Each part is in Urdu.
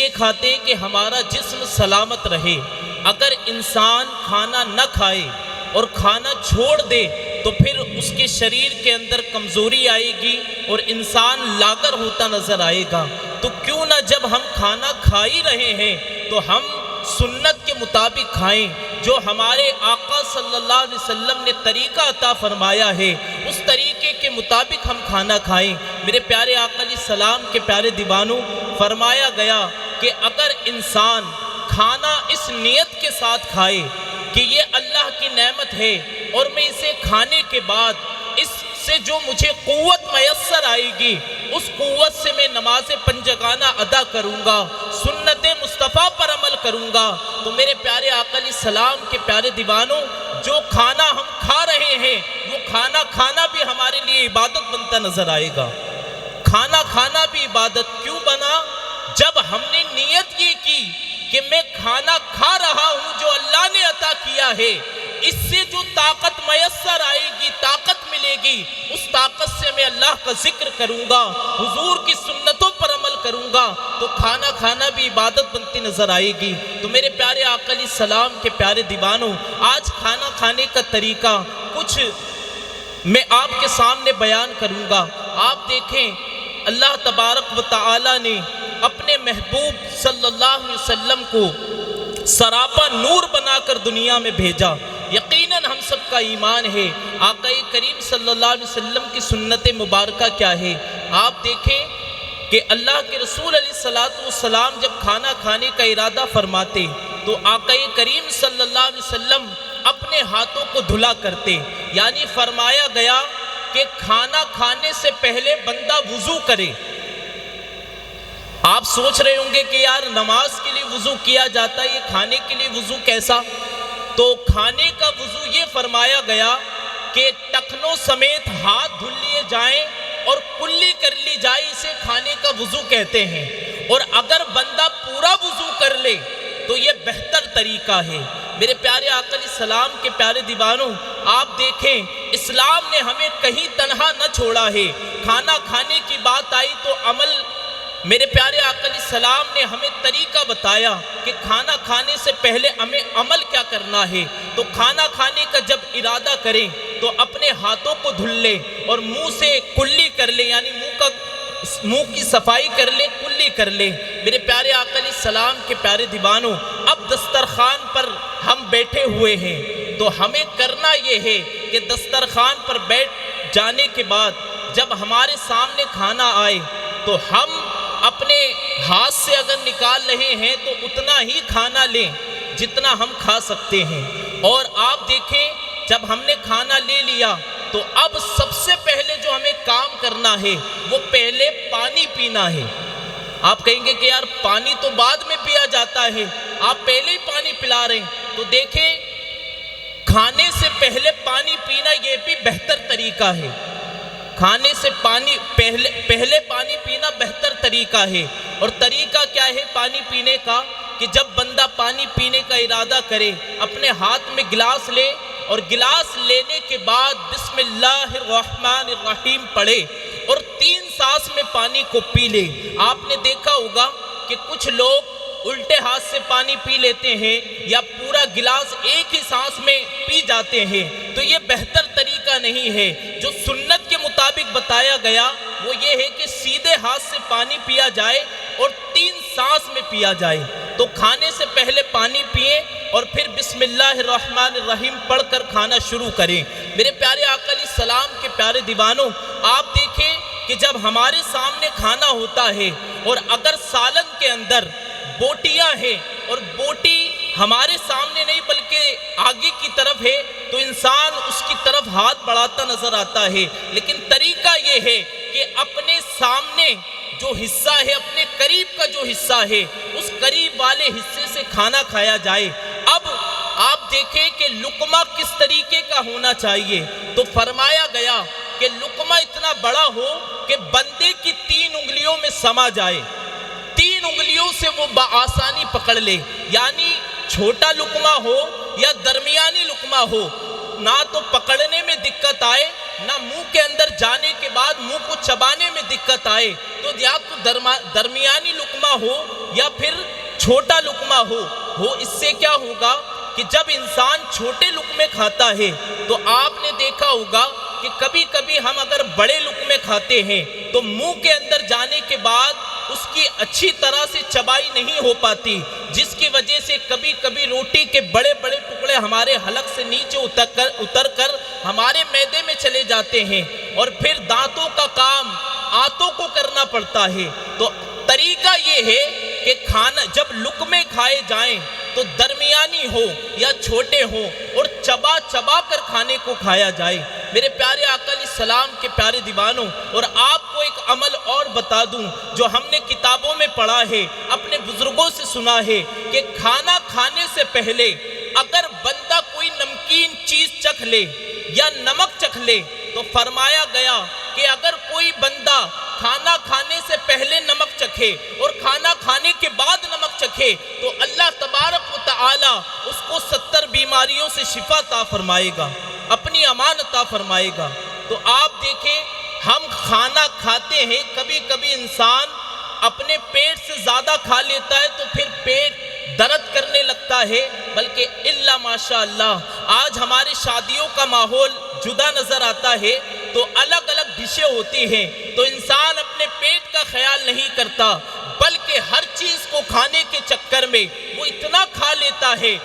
لیے کھاتے ہیں کہ ہمارا جسم سلامت رہے۔ اگر انسان کھانا نہ کھائے اور کھانا چھوڑ دے تو پھر اس کے شریر کے اندر کمزوری آئے گی اور انسان لاغر ہوتا نظر آئے گا۔ تو کیوں نہ جب ہم کھانا کھا ہی رہے ہیں تو ہم سنت کے مطابق کھائیں، جو ہمارے آقا صلی اللہ علیہ وسلم نے طریقہ عطا فرمایا ہے اس طریقے کے مطابق ہم کھانا کھائیں۔ میرے پیارے آقا علیہ السلام کے پیارے دیوانوں، فرمایا گیا کہ اگر انسان کھانا اس نیت کے ساتھ کھائے کہ یہ اللہ کی نعمت ہے اور میں اسے کھانے کے بعد اس سے جو مجھے قوت میسر آئے گی اس قوت سے میں نماز پنجگانہ ادا کروں گا، سنت مصطفیٰ پر عمل کروں گا، تو میرے پیارے آقا علیہ السلام کے پیارے دیوانوں، جو کھانا ہم کھا رہے ہیں وہ کھانا کھانا بھی ہمارے لیے عبادت بنتا نظر آئے گا۔ کھانا کھانا بھی عبادت کیوں بنا؟ جب ہم نے نیت یہ کی کہ میں کھانا کھا رہا ہوں جو اللہ نے عطا کیا ہے، اس سے جو طاقت میسر آئے گی، طاقت ملے گی، اس طاقت سے میں اللہ کا ذکر کروں گا، حضور کی سنتوں پر عمل کروں گا، تو کھانا کھانا بھی عبادت بنتی نظر آئے گی۔ تو میرے پیارے آقا علیہ السلام کے پیارے دیوانوں، آج کھانا کھانے کا طریقہ کچھ میں آپ کے سامنے بیان کروں گا۔ آپ دیکھیں، اللہ تبارک و تعالی نے اپنے محبوب صلی اللہ علیہ وسلم کو سراپا نور بنا کر دنیا میں بھیجا۔ یقیناً ہم سب کا ایمان ہے، آقا کریم صلی اللہ علیہ وسلم کی سنت مبارکہ کیا ہے۔ آپ دیکھیں کہ اللہ کے رسول علیہ السلام جب کھانا کھانے کا ارادہ فرماتے تو آقا کریم صلی اللہ علیہ وسلم اپنے ہاتھوں کو دھلا کرتے، یعنی فرمایا گیا کہ کھانا کھانے سے پہلے بندہ وضو کرے۔ آپ سوچ رہے ہوں گے کہ یار نماز کے لیے وضو کیا جاتا ہے، یہ کھانے کے لیے وضو کیسا؟ تو کھانے کا وضو یہ فرمایا گیا کہ ٹخنوں سمیت ہاتھ دھل لیے جائیں اور کلی کر لی جائے، اسے کھانے کا وضو کہتے ہیں۔ اور اگر بندہ پورا وضو کر لے تو یہ بہتر طریقہ ہے۔ میرے پیارے آقا علیہ السلام کے پیارے دیوانوں، آپ دیکھیں اسلام نے ہمیں کہیں تنہا نہ چھوڑا ہے۔ کھانا کھانے کی بات آئی تو عمل، میرے پیارے آقا علیہ السلام نے ہمیں طریقہ بتایا کہ کھانا کھانے سے پہلے ہمیں عمل کیا کرنا ہے۔ تو کھانا کھانے کا جب ارادہ کریں تو اپنے ہاتھوں کو دھل لے اور منہ سے کلی کر لے، یعنی منہ کی صفائی کر لے، کلی کر لے۔ میرے پیارے آقا علیہ السلام کے پیارے دیوانوں، اب دسترخوان پر ہم بیٹھے ہوئے ہیں تو ہمیں کرنا یہ ہے کہ دسترخوان پر بیٹھ جانے کے بعد جب ہمارے سامنے کھانا آئے تو ہم اپنے ہاتھ سے اگر نکال رہے ہیں تو اتنا ہی کھانا لیں جتنا ہم کھا سکتے ہیں۔ اور آپ دیکھیں جب ہم نے کھانا لے لیا تو اب سب سے پہلے جو ہمیں کام کرنا ہے وہ پہلے پانی پینا ہے۔ آپ کہیں گے کہ یار پانی تو بعد میں پیا جاتا ہے، آپ پہلے ہی پانی پلا رہے ہیں۔ تو دیکھیں کھانے سے پہلے پانی پینا یہ بھی بہتر طریقہ ہے۔ کھانے سے پہلے پانی پینا بہتر طریقہ ہے۔ اور طریقہ کیا ہے پانی پینے کا؟ کہ جب بندہ پانی پینے کا ارادہ کرے اپنے ہاتھ میں گلاس لے اور گلاس لینے کے بعد بسم اللہ الرحمن الرحیم پڑھے اور 3 سانس میں پانی کو پی لے۔ آپ نے دیکھا ہوگا کہ کچھ لوگ الٹے ہاتھ سے پانی پی لیتے ہیں یا پورا گلاس ایک ہی سانس میں پی جاتے ہیں، تو یہ بہتر طریقہ نہیں ہے۔ جو سنت کے مطابق بتایا گیا وہ یہ ہے کہ سیدھے ہاتھ سے پانی پیا جائے اور 3 سانس میں پیا جائے۔ تو کھانے سے پہلے پانی پئیں اور پھر بسم اللہ الرحمن الرحیم پڑھ کر کھانا شروع کریں۔ میرے پیارے آقا علیہ السلام کے پیارے دیوانوں، آپ دیکھیں کہ جب ہمارے سامنے کھانا ہوتا ہے اور اگر سالن کے اندر بوٹیاں ہیں اور بوٹی ہمارے سامنے نہیں بلکہ آگے کی طرف ہے تو انسان اس کی طرف ہاتھ بڑھاتا نظر آتا ہے، لیکن طریقہ یہ ہے کہ اپنے سامنے جو حصہ ہے، اپنے قریب کا جو حصہ ہے، اس قریب والے حصے سے کھانا کھایا جائے۔ اب آپ دیکھیں کہ لقمہ کس طریقے کا ہونا چاہیے، تو فرمایا گیا کہ لقمہ اتنا بڑا ہو کہ بندے کی 3 انگلیوں میں سما جائے، 3 انگلیوں سے وہ بآسانی پکڑ لے، یعنی چھوٹا لقمہ ہو یا درمیانی لقمہ ہو، نہ تو پکڑنے میں دقت آئے نہ منہ کے اندر جانے کے بعد منہ کو چبانے میں دقت آئے، تو یا تو درمیانی لقمہ ہو یا پھر چھوٹا لقمہ ہو۔ اس سے کیا ہوگا کہ جب انسان چھوٹے لقمے کھاتا ہے تو آپ نے دیکھا ہوگا کہ کبھی کبھی ہم اگر بڑے لقمے کھاتے ہیں تو منہ کے اندر جانے کے بعد اس کی اچھی طرح سے چبائی نہیں ہو پاتی، جس کی وجہ سے کبھی کبھی روٹی کے بڑے بڑے ٹکڑے ہمارے حلق سے نیچے اتر کر ہمارے معدے میں چلے جاتے ہیں، اور پھر دانتوں کا کام آنتوں کو کرنا پڑتا ہے۔ تو طریقہ یہ ہے کہ کھانا جب لقمے کھائے جائیں تو درمیانی ہو یا چھوٹے ہو اور چبا چبا کر کھانے کو کھایا جائے۔ میرے پیارے آقا علیہ السلام کے پیارے دیوانوں، اور آپ کو ایک عمل اور بتا دوں جو ہم نے کتابوں میں پڑھا ہے، اپنے بزرگوں سے سنا ہے، کہ کھانا کھانے سے پہلے اگر بندہ کوئی نمکین چیز چکھ لے یا نمک چکھ لے تو فرمایا گیا کہ اگر کوئی بندہ کھانا کھانے سے پہلے نمک چکھے اور کھانا کھانے کے بعد نمک چکھے تو اللہ تبارک و تعالی اس کو 70 بیماریوں سے شفا عطا فرمائے گا، اپنی امان عطا فرمائے گا۔ تو آپ دیکھیں، ہم کھانا کھاتے ہیں، کبھی کبھی انسان اپنے پیٹ سے زیادہ کھا لیتا ہے تو پھر پیٹ درد کرنے لگتا ہے، بلکہ الا ماشاء اللہ آج ہمارے شادیوں کا ماحول جدا نظر آتا ہے، تو الگ الگ ڈشیں ہوتی ہیں، تو انسان اپنے پیٹ کا خیال نہیں کرتا، بلکہ ہر چیز کو کھانے کے چکر میں وہ اتنا کھا لیتا ہے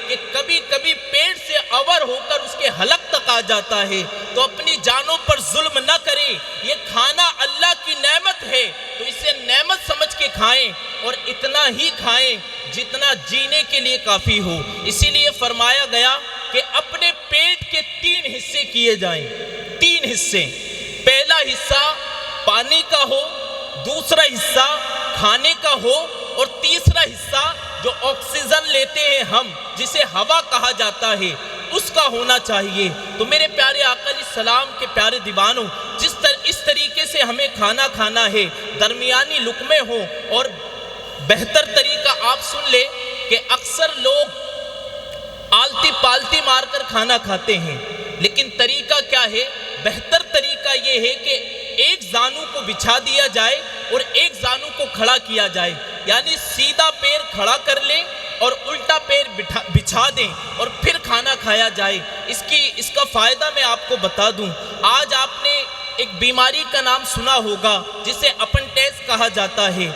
کہ کبھی کبھی پیٹ سے عور ہو کر اس کے حلق تک آ جاتا ہے۔ تو اپنی جانوں پر ظلم نہ کریں، یہ کھانا اللہ کی نعمت ہے تو اسے نعمت سمجھ کے کھائیں، اور اتنا ہی کھائیں جتنا جینے کے لیے کافی ہو۔ اسی لیے فرمایا گیا کہ اپنے پیٹ کے 3 حصے کیے جائیں، 3 حصے۔ پہلا حصہ پانی کا ہو، دوسرا حصہ کھانے کا ہو، اور تیسرا حصہ جو آکسیجن لیتے ہیں ہم، جسے ہوا کہا جاتا ہے، اس کا ہونا چاہیے۔ تو میرے پیارے آقا علیہ السلام کے پیارے دیوانوں، اس طریقے سے ہمیں کھانا کھانا ہے، درمیانی لقمے ہوں، اور بہتر طریقہ آپ سن لیں کہ اکثر لوگ آلتی پالتی مار کر کھانا کھاتے ہیں، لیکن طریقہ کیا ہے؟ بہتر طریقہ یہ ہے کہ ایک زانو کو بچھا دیا جائے اور ایک زانو کو کھڑا کیا جائے، یعنی سیدھا پیر کھڑا کر لیں اور الٹا پیر بچھا دیں اور پھر کھانا کھایا جائے۔ اس کا فائدہ میں آپ کو بتا دوں، آج آپ نے ایک بیماری کا نام سنا ہوگا جسے اپنڈائٹس کہا جاتا ہے،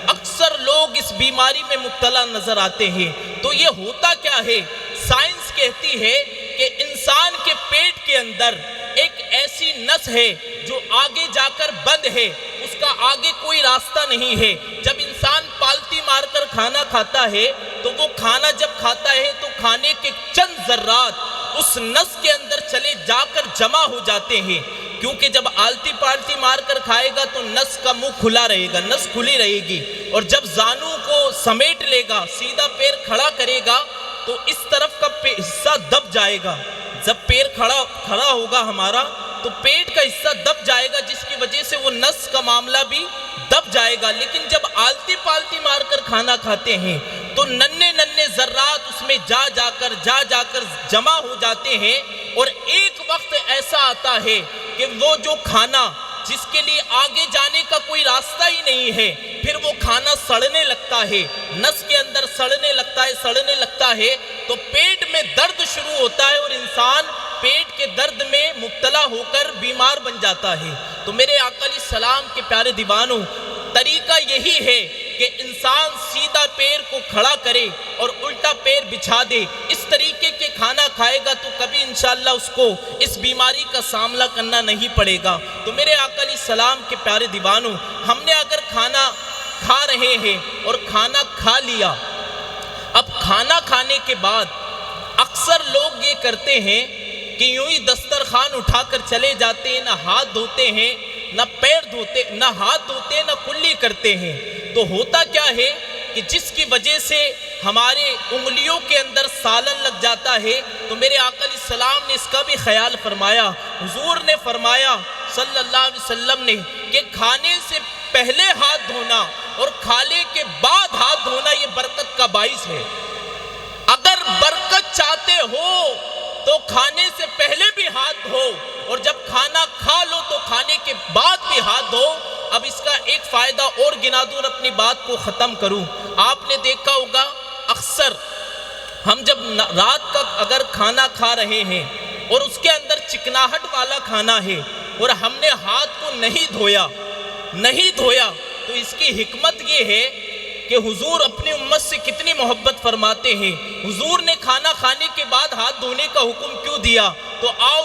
اکثر لوگ اس بیماری میں مبتلا نظر آتے ہیں۔ تو یہ ہوتا کیا ہے؟ سائنس کہتی ہے کہ انسان کے پیٹ کے اندر ایک ایسی نس ہے جو آگے جا کر بند ہے، اس کا آگے کوئی راستہ نہیں ہے۔ جب انسان پالتی مار کر کھانا کھاتا ہے تو وہ کھانا جب کھاتا ہے تو کھانے کے چند ذرات اس نس کے اندر چلے جا کر جمع ہو جاتے ہیں، کیونکہ جب آلتی پالتی مار کر کھائے گا تو نس کا منہ کھلا رہے گا، نس کھلی رہے گی، اور جب زانو کو سمیٹ لے گا، سیدھا پیر کھڑا کرے گا تو اس طرف کا حصہ دب جائے گا۔ جب پیر کھڑا ہوگا ہمارا تو پیٹ کا حصہ دب جائے گا، جس کی وجہ سے وہ نس کا معاملہ بھی دب جائے گا۔ لیکن جب آلتی پالتی مار کر کھانا کھاتے ہیں تو ننھے ننھے ذرات اس میں جا کر جمع ہو جاتے ہیں، اور ایک وقت ایسا آتا ہے کہ وہ جو کھانا جس کے لیے آگے جانے کا کوئی راستہ ہی نہیں ہے، پھر وہ کھانا سڑنے لگتا ہے، نس کے اندر سڑنے لگتا ہے تو پیٹ میں درد شروع ہوتا ہے، اور انسان پیٹ کے درد میں مبتلا ہو کر بیمار بن جاتا ہے۔ تو میرے آقا علیہ السلام کے پیارے دیوانوں، طریقہ یہی ہے کہ انسان سیدھا پیر کو کھڑا کرے اور الٹا پیر بچھا دے، اس طریقے کے کھانا کھائے گا تو کبھی انشاءاللہ اس کو اس بیماری کا سامنا کرنا نہیں پڑے گا۔ تو میرے آقا علیہ السلام کے پیارے دیوانوں، ہم نے اگر کھانا کھا رہے ہیں اور کھانا کھا لیا، اب کھانا کھانے کے بعد اکثر لوگ یہ کرتے ہیں کہ یوں ہی دسترخوان اٹھا کر چلے جاتے ہیں، نہ ہاتھ دھوتے ہیں، نہ پیر دھوتے، نہ ہاتھ دھوتے، نہ کلی کرتے ہیں۔ تو ہوتا کیا ہے کہ جس کی وجہ سے ہمارے انگلیوں کے اندر سالن لگ جاتا ہے۔ تو میرے آقا علیہ السلام نے اس کا بھی خیال فرمایا، حضور نے فرمایا صلی اللہ علیہ وسلم نے کہ کھانے سے پہلے ہاتھ دھونا اور کھانے کے بعد ہاتھ دھونا یہ برکت کا باعث ہے۔ اگر برکت چاہتے ہو تو کھانے سے پہلے بھی ہاتھ دھو، اور جب کھانا کھا لو تو کھانے کے بعد بھی ہاتھ دھو۔ اب اس کا ایک فائدہ اور گنا دوں اور اپنی بات کو ختم کروں۔ آپ نے دیکھا ہوگا اکثر ہم جب رات کا اگر کھانا کھا رہے ہیں اور اس کے اندر چکناہٹ والا کھانا ہے اور ہم نے ہاتھ کو نہیں دھویا تو اس کی حکمت یہ ہے کہ حضور اپنی امت سے کتنی محبت فرماتے ہیں۔ حضور نے کھانا کھانے کے بعد ہاتھ دھونے کا حکم کیوں دیا؟ تو آؤ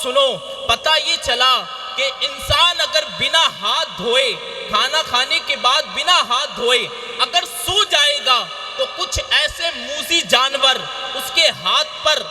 سنو، پتہ یہ چلا کہ انسان اگر بنا ہاتھ دھوئے، کھانا کھانے کے بعد بنا ہاتھ دھوئے اگر سو جائے گا تو کچھ ایسے موذی جانور اس کے ہاتھ پر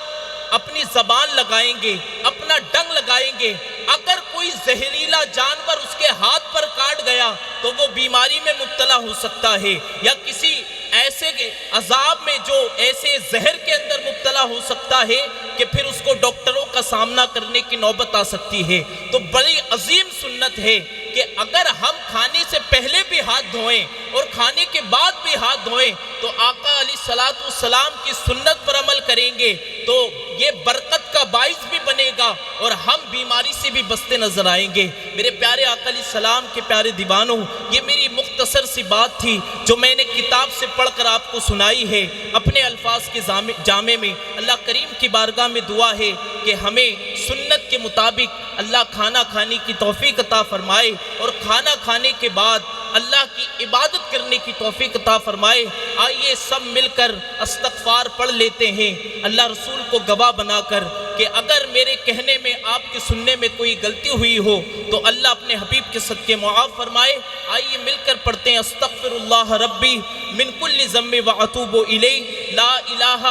اپنی زبان لگائیں گے، اپنا ڈنگ لگائیں گے۔ اگر کوئی زہریلا جانور اس کے ہاتھ پر کاٹ گیا تو وہ بیماری میں مبتلا ہو سکتا ہے، یا کسی ایسے عذاب میں جو ایسے زہر کے اندر مبتلا ہو سکتا ہے کہ پھر اس کو ڈاکٹروں کا سامنا کرنے کی نوبت آ سکتی ہے۔ تو بڑی عظیم سنت ہے کہ اگر ہم کھانے سے پہلے بھی ہاتھ دھوئیں اور کھانے کے بعد بھی ہاتھ دھوئیں تو آقا علیہ السلام کی سنت پر عمل کریں گے تو یہ برکت کا باعث بھی بنے گا اور ہم بیماری سے بھی بچتے نظر آئیں گے۔ میرے پیارے آقا علیہ السلام کے پیارے دیوانوں، یہ میری مختصر سی بات تھی جو میں نے کتاب سے پڑھ کر آپ کو سنائی ہے اپنے الفاظ کے جامع میں۔ اللہ کریم کی بارگاہ میں دعا ہے کہ ہمیں سنت کے مطابق اللہ کھانا کھانے کی توفیق عطا فرمائے اور کھانا کھانے کے بعد اللہ کی عبادت کرنے کی توفیق عطا فرمائے۔ آئیے سب مل کر استغفار پڑھ لیتے ہیں اللہ رسول کو گواہ بنا کر کہ اگر میرے کہنے میں، آپ کے سننے میں کوئی غلطی ہوئی ہو تو اللہ اپنے حبیب کے صدقے معاف فرمائے۔ آئیے مل کر پڑھتے ہیں استغفر اللہ ربی من کل ذنب واتوب الیہ، لا الہ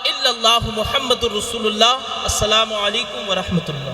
الا اللہ محمد الرسول اللہ۔ السلام علیکم ورحمۃ اللہ۔